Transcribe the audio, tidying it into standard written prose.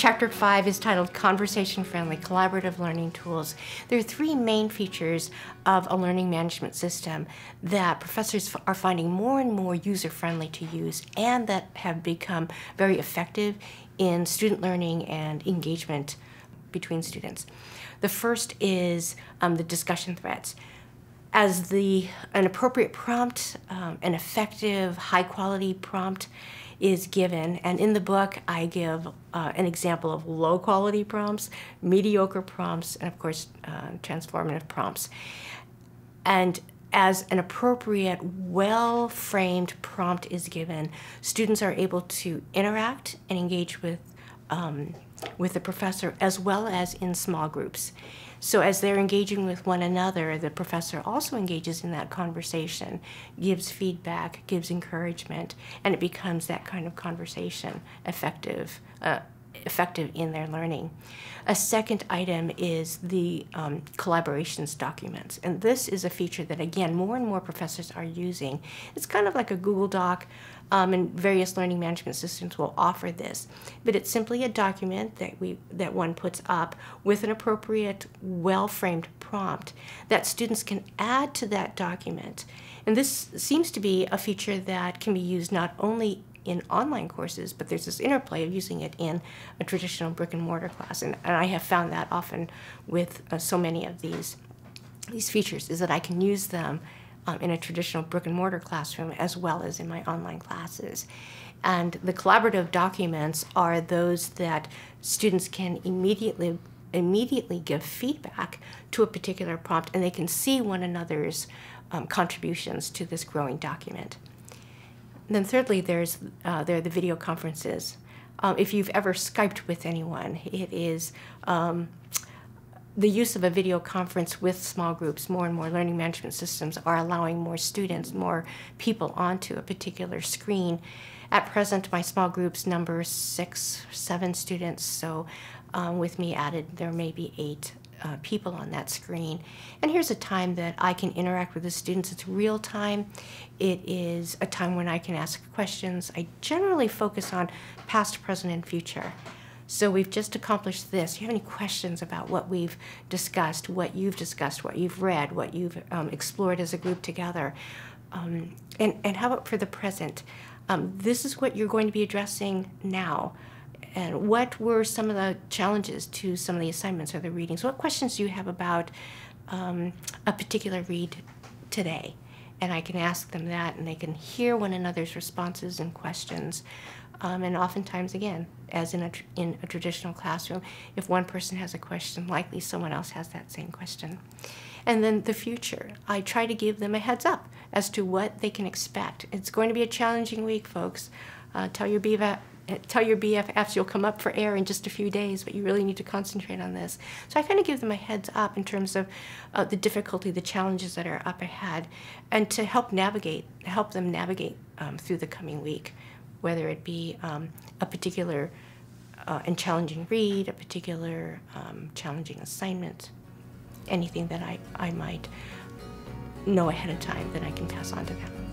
Chapter 5 is titled Conversation-Friendly Collaborative Learning Tools. There are three main features of a learning management system that professors are finding more and more user-friendly to use and that have become very effective in student learning and engagement between students. The first is the discussion threads. As an appropriate prompt, an effective, high-quality prompt is given, and in the book I give an example of low-quality prompts, mediocre prompts, and of course transformative prompts. And as an appropriate, well-framed prompt is given, students are able to interact and engage with the professor as well as in small groups. So as they're engaging with one another, the professor also engages in that conversation, gives feedback, gives encouragement, and it becomes that kind of conversation effective in their learning. A second item is the collaborations documents. And this is a feature that, again, more and more professors are using. It's kind of like a Google Doc, and various learning management systems will offer this. But it's simply a document that one puts up with an appropriate, well-framed prompt that students can add to that document. And this seems to be a feature that can be used not only in online courses, but there's this interplay of using it in a traditional brick-and-mortar class. And I have found that often with so many of these features, is that I can use them in a traditional brick-and-mortar classroom as well as in my online classes. And the collaborative documents are those that students can immediately give feedback to a particular prompt, and they can see one another's contributions to this growing document. And then thirdly, there are the video conferences. If you've ever Skyped with anyone, it is the use of a video conference with small groups. More and more learning management systems are allowing more students, more people onto a particular screen. At present, my small groups number 6, 7 students, so with me added, there may be 8 people on that screen. And here's a time that I can interact with the students. It's real time. It is a time when I can ask questions. I generally focus on past, present, and future. So we've just accomplished this. Do you have any questions about what we've discussed, what you've read, what you've explored as a group together? And how about for the present? This is what you're going to be addressing now. And what were some of the challenges to some of the assignments or the readings? What questions do you have about a particular read today? And I can ask them that, and they can hear one another's responses and questions. And oftentimes, again, as in a traditional classroom, if one person has a question, likely someone else has that same question. And then the future. I try to give them a heads up as to what they can expect. It's going to be a challenging week, folks. Tell your BFFs you'll come up for air in just a few days, but you really need to concentrate on this. So I kind of give them a heads up in terms of the difficulty, the challenges that are up ahead, and to help them navigate through the coming week, whether it be a particular and challenging read, a particular challenging assignment, anything that I might know ahead of time that I can pass on to them.